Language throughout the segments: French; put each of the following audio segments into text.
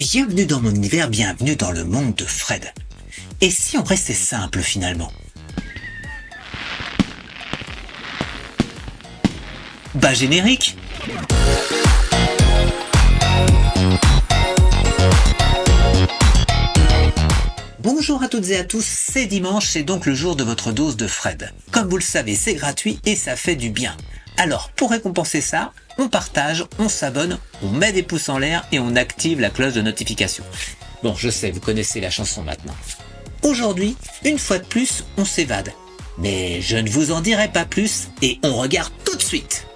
Bienvenue dans mon univers, bienvenue dans le monde de Fred. Et si on restait simple finalement? Bah générique. Bonjour à toutes et à tous, c'est dimanche, c'est donc le jour de votre dose de Fred. Comme vous le savez, c'est gratuit et ça fait du bien. Alors, pour récompenser ça, on partage, on s'abonne, on met des pouces en l'air et on active la cloche de notification. Bon, je sais, vous connaissez la chanson maintenant. Aujourd'hui, une fois de plus, on s'évade. Mais je ne vous en dirai pas plus et on regarde tout de suite.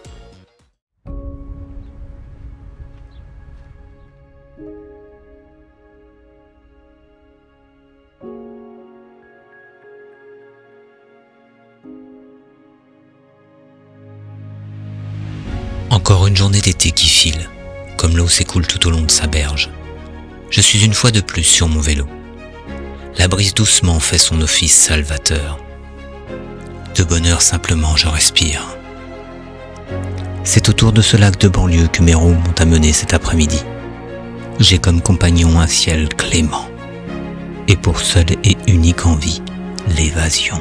Encore une journée d'été qui file, comme l'eau s'écoule tout au long de sa berge. Je suis une fois de plus sur mon vélo. La brise doucement fait son office salvateur. De bonheur simplement je respire. C'est autour de ce lac de banlieue que mes roues m'ont amené cet après-midi. J'ai comme compagnon un ciel clément. Et pour seule et unique envie, l'évasion.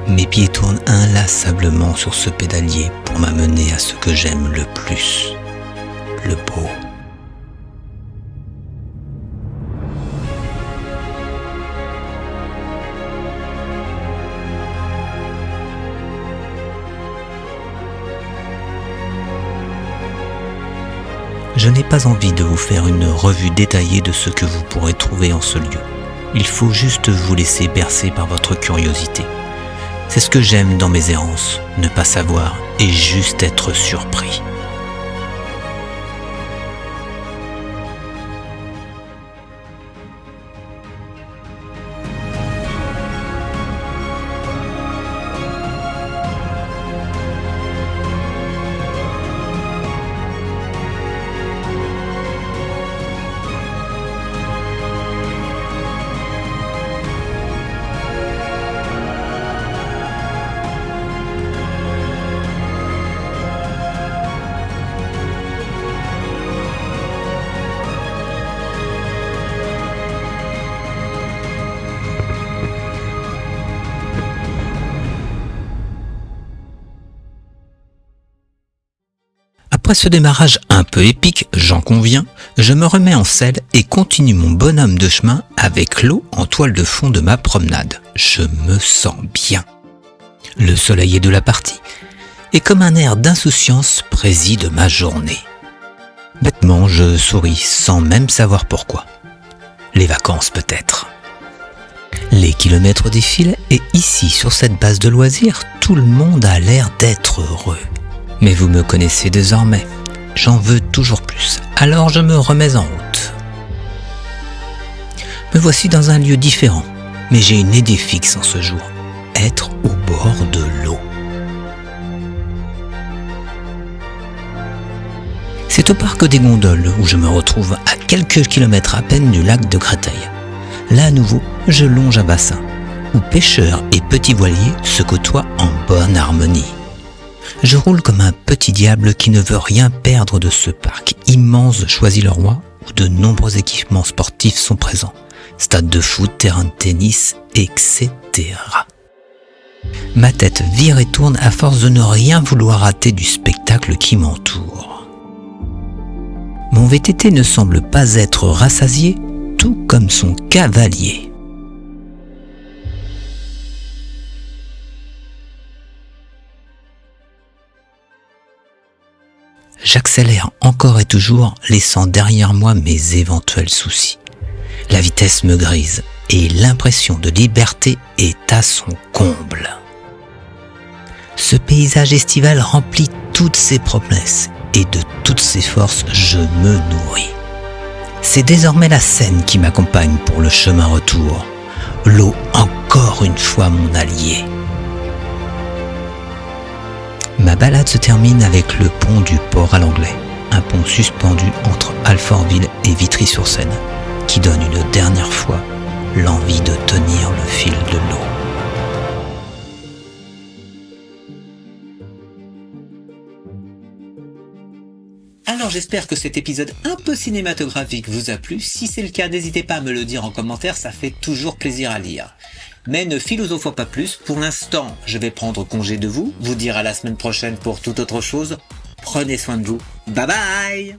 Mes pieds tournent inlassablement sur ce pédalier pour m'amener à ce que j'aime le plus, le beau. Je n'ai pas envie de vous faire une revue détaillée de ce que vous pourrez trouver en ce lieu. Il faut juste vous laisser bercer par votre curiosité. C'est ce que j'aime dans mes errances, ne pas savoir et juste être surpris. Après ce démarrage un peu épique, j'en conviens, je me remets en selle et continue mon bonhomme de chemin avec l'eau en toile de fond de ma promenade. Je me sens bien. Le soleil est de la partie et comme un air d'insouciance préside ma journée. Bêtement, je souris sans même savoir pourquoi. Les vacances peut-être. Les kilomètres défilent et ici, sur cette base de loisirs, tout le monde a l'air d'être heureux. Mais vous me connaissez désormais, j'en veux toujours plus, alors je me remets en route. Me voici dans un lieu différent, mais j'ai une idée fixe en ce jour, être au bord de l'eau. C'est au parc des Gondoles où je me retrouve à quelques kilomètres à peine du lac de Créteil. Là à nouveau, je longe un bassin, où pêcheurs et petits voiliers se côtoient en bonne harmonie. Je roule comme un petit diable qui ne veut rien perdre de ce parc immense Choisy-le-Roi où de nombreux équipements sportifs sont présents. Stade de foot, terrain de tennis, etc. Ma tête vire et tourne à force de ne rien vouloir rater du spectacle qui m'entoure. Mon VTT ne semble pas être rassasié, tout comme son cavalier. J'accélère encore et toujours, laissant derrière moi mes éventuels soucis. La vitesse me grise et l'impression de liberté est à son comble. Ce paysage estival remplit toutes ses promesses et de toutes ses forces je me nourris. C'est désormais la Seine qui m'accompagne pour le chemin retour. L'eau encore une fois mon allié. Ma balade se termine avec le pont du Port à l'Anglais, un pont suspendu entre Alfortville et Vitry-sur-Seine, qui donne une dernière fois l'envie de tenir le fil de l'eau. Alors j'espère que cet épisode un peu cinématographique vous a plu. Si c'est le cas, n'hésitez pas à me le dire en commentaire, ça fait toujours plaisir à lire. Mais ne philosophons pas plus, pour l'instant je vais prendre congé de vous dire à la semaine prochaine pour toute autre chose. Prenez soin de vous, bye bye.